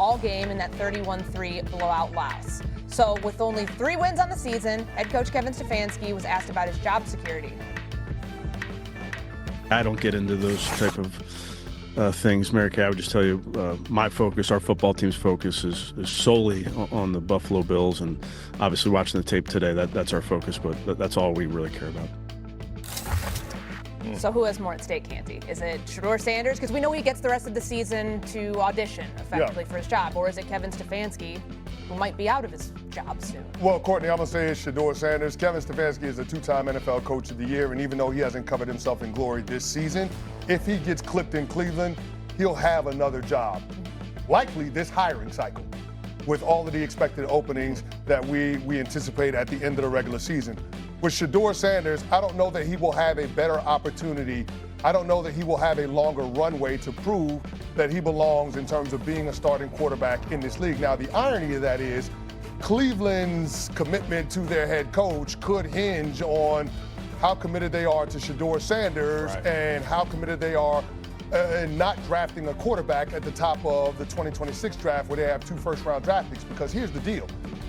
all game in that 31-3 blowout loss. So with only 3 wins on the season, head coach Kevin Stefanski was asked about his job security. I don't get into those type of things, Mary Kay. I would just tell you, my focus, our football team's focus is solely on the Buffalo Bills, and obviously watching the tape today, that's our focus, but that's all we really care about. So who has more at stake, Canty? Is it Shedeur Sanders? Because we know he gets the rest of the season to audition effectively for his job. Or is it Kevin Stefanski, who might be out of his job soon? Well, Courtney, I'm going to say it's Shedeur Sanders. Kevin Stefanski is a 2-time NFL Coach of the Year, and even though he hasn't covered himself in glory this season, if he gets clipped in Cleveland, he'll have another job. Likely this hiring cycle, with all of the expected openings that we anticipate at the end of the regular season. With Shedeur Sanders, I don't know that he will have a better opportunity. I don't know that he will have a longer runway to prove that he belongs in terms of being a starting quarterback in this league. Now, the irony of that is Cleveland's commitment to their head coach could hinge on how committed they are to Shedeur Sanders and how committed they are in not drafting a quarterback at the top of the 2026 draft where they have 2 first-round draft picks. Because here's the deal.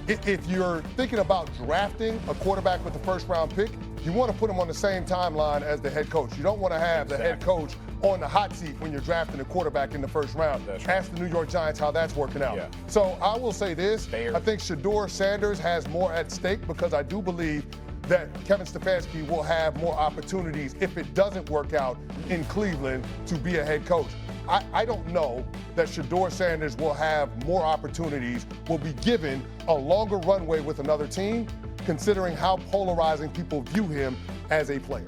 If you're thinking about drafting a quarterback with the first-round pick, you want to put him on the same timeline as the head coach. You don't want to have the head coach on the hot seat when you're drafting a quarterback in the first round. Ask the New York Giants how that's working out. So I will say this. I think Shedeur Sanders has more at stake because I do believe that Kevin Stefanski will have more opportunities if it doesn't work out in Cleveland to be a head coach. I don't know that Shedeur Sanders will have more opportunities, will be given a longer runway with another team, considering how polarizing people view him as a player.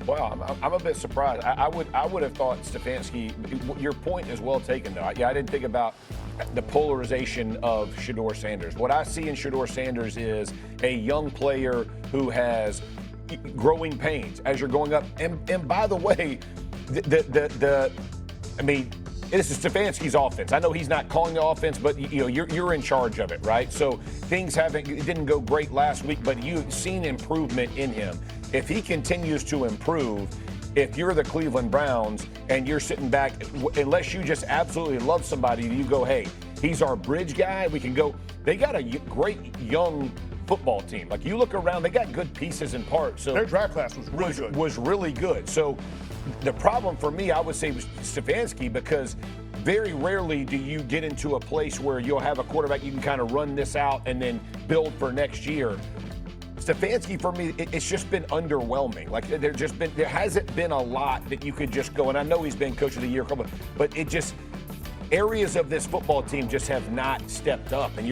Wow, I'm a bit surprised. I would have thought Stefanski. Your point is well taken, though. I didn't think about the polarization of Shedeur Sanders. What I see in Shedeur Sanders is a young player who has growing pains as you're going up. And by the way, I mean, this is Stefanski's offense. I know he's not calling the offense, but you're in charge of it, right? So things it didn't go great last week, but you've seen improvement in him. If he continues to improve, if you're the Cleveland Browns and you're sitting back, unless you just absolutely love somebody, you go, hey, he's our bridge guy. We can go. They got a great young football team. Like you look around, they got good pieces and parts. So their draft class was really good. So the problem for me, I would say, was Stefanski, because very rarely do you get into a place where you'll have a quarterback you can kind of run this out and then build for next year. Stefanski, for me, it's just been underwhelming. Like there hasn't been a lot that you could just go, and I know he's been coach of the year, but it just, areas of this football team just have not stepped up. And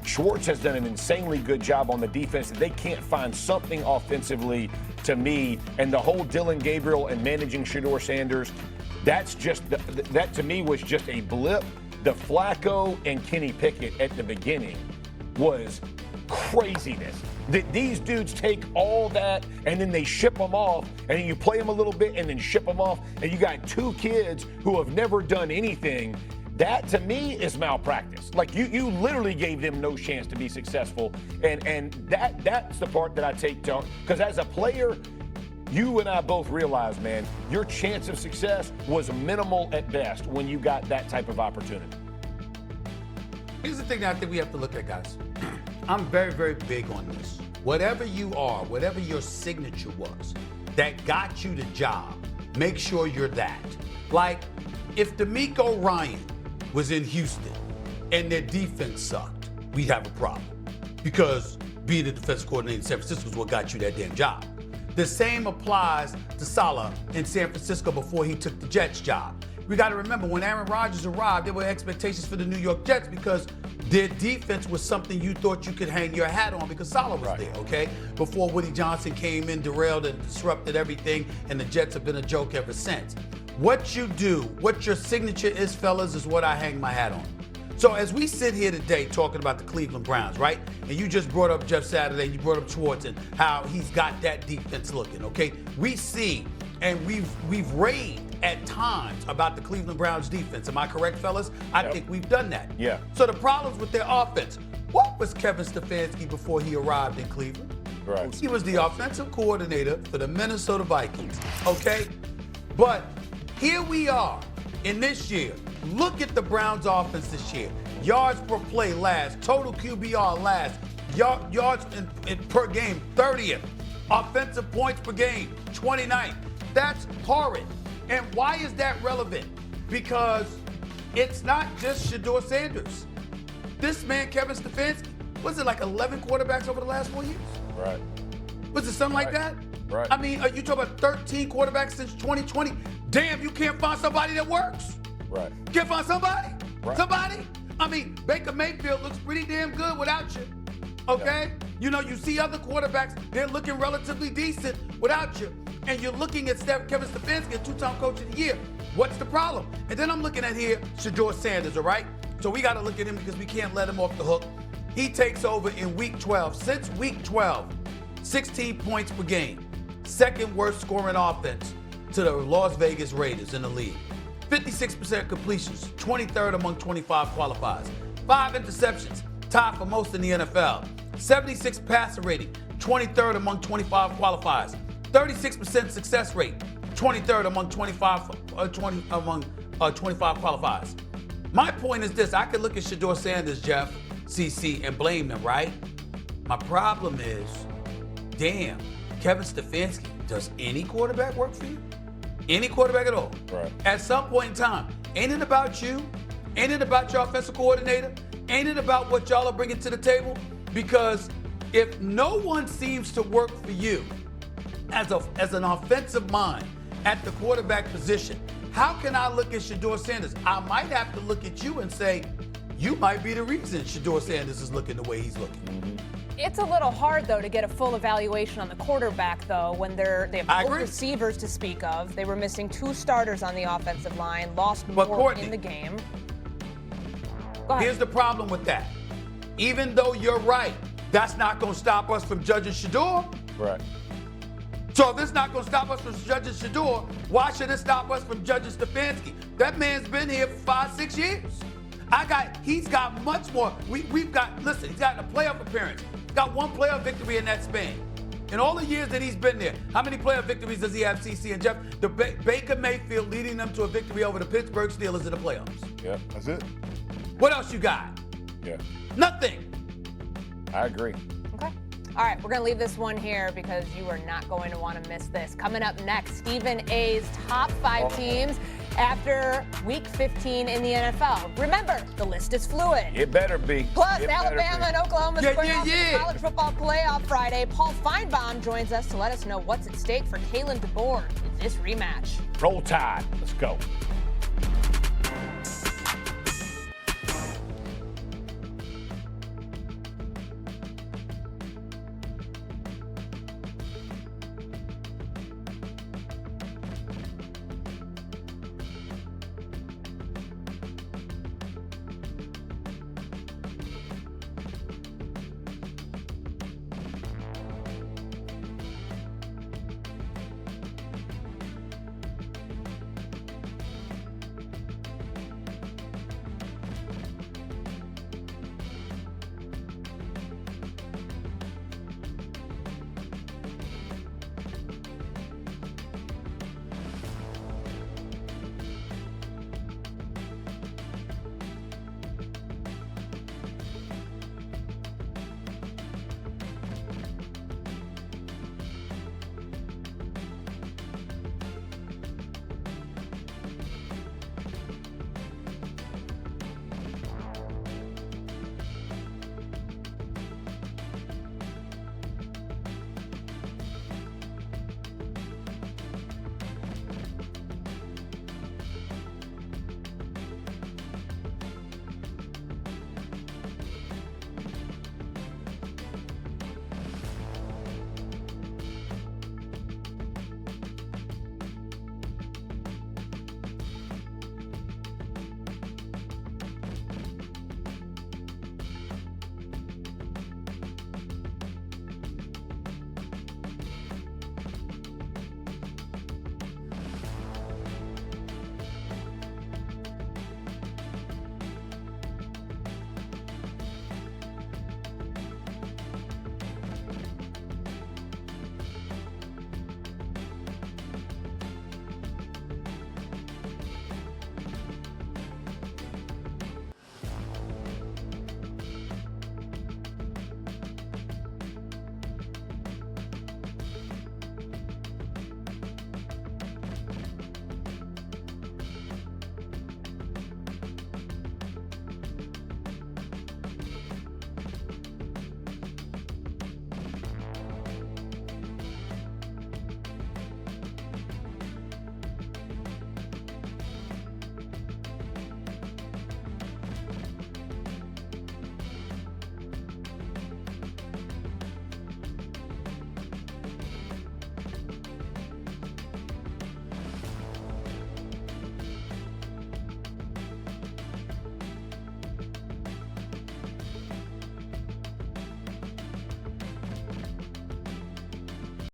Schwartz has done an insanely good job on the defense. They can't find something offensively to me. And the whole Dylan Gabriel and managing Shedeur Sanders, that to me was just a blip. The Flacco and Kenny Pickett at the beginning was craziness. These dudes take all that and then they ship them off, and then you play them a little bit and then ship them off, and you got 2 kids who have never done anything. That, to me, is malpractice. Like, you literally gave them no chance to be successful, and that's the part that I take to, because as a player, you and I both realize, man, your chance of success was minimal at best when you got that type of opportunity. Here's the thing that I think we have to look at, guys. I'm very, very big on this. Whatever you are, whatever your signature was that got you the job, make sure you're that. Like, if DeMeco Ryan was in Houston and their defense sucked, we'd have a problem. Because being the defensive coordinator in San Francisco is what got you that damn job. The same applies to Saleh in San Francisco before he took the Jets job. We got to remember, when Aaron Rodgers arrived, there were expectations for the New York Jets because their defense was something you thought you could hang your hat on because Saleh was there, okay? Before Woody Johnson came in, derailed and disrupted everything, and the Jets have been a joke ever since. What you do, what your signature is, fellas, is what I hang my hat on. So as we sit here today talking about the Cleveland Browns, right? And you just brought up Jeff Saturday, you brought up Schwartz and how he's got that defense looking, okay? We see, and we've raved at times about the Cleveland Browns defense. Am I correct, fellas? I think we've done that. Yeah. So the problems with their offense. What was Kevin Stefanski before he arrived in Cleveland? Right. He was the offensive coordinator for the Minnesota Vikings, okay? But here we are, in this year, look at the Browns offense this year. Yards per play last, total QBR last, yards per game 30th, offensive points per game 29th. That's horrid. And why is that relevant? Because it's not just Shedeur Sanders. This man, Kevin Stefanski, was it like 11 quarterbacks over the last 4 years? Right. Was it something like that? Right. I mean, are you talking about 13 quarterbacks since 2020? Damn, you can't find somebody that works. Right. Can't find somebody? Right. Somebody? I mean, Baker Mayfield looks pretty damn good without you. Okay? Yeah. You know, you see other quarterbacks, they're looking relatively decent without you. And you're looking at Kevin Stefanski, a two-time coach of the year. What's the problem? And then I'm looking at here, Shedeur Sanders, all right? So we got to look at him because we can't let him off the hook. He takes over in week 12. Since week 12, 16 points per game. Second worst scoring offense to the Las Vegas Raiders in the league. 56% completions, 23rd among 25 qualifiers. 5 interceptions, tied for most in the NFL. 76 passer rating, 23rd among 25 qualifiers. 36% success rate, 23rd among 25 qualifiers. My point is this: I could look at Shedeur Sanders, Jeff, CC, and blame him, right? My problem is, damn, Kevin Stefanski, does any quarterback work for you? Any quarterback at all? Right. At some point in time, ain't it about you? Ain't it about your offensive coordinator? Ain't it about what y'all are bringing to the table? Because if no one seems to work for you as an offensive mind at the quarterback position, how can I look at Shedeur Sanders? I might have to look at you and say, you might be the reason Shedeur Sanders is looking the way he's looking. Mm-hmm. It's a little hard, though, to get a full evaluation on the quarterback, though, when they have no receivers to speak of. They were missing 2 starters on the offensive line, lost more in the game. Go ahead. Here's the problem with that. Even though you're right, that's not going to stop us from judging Shedeur. Right. So if it's not going to stop us from judging Shedeur, why should it stop us from judging Stefanski? That man's been here for 5-6 years. He's got much more. He's got a playoff appearance. He's got 1 playoff victory in that span. In all the years that he's been there, how many playoff victories does he have, CC and Jeff? The Baker Mayfield leading them to a victory over the Pittsburgh Steelers in the playoffs. Yeah. That's it. What else you got? Yeah. Nothing. I agree. Okay. All right, we're going to leave this one here because you are not going to want to miss this. Coming up next, Stephen A's top 5 teams after Week 15 in the NFL. Remember, the list is fluid. It better be. Plus, Alabama and Oklahoma square off the college football playoff Friday. Paul Feinbaum joins us to let us know what's at stake for Kalen DeBoer in this rematch. Roll Tide. Let's go.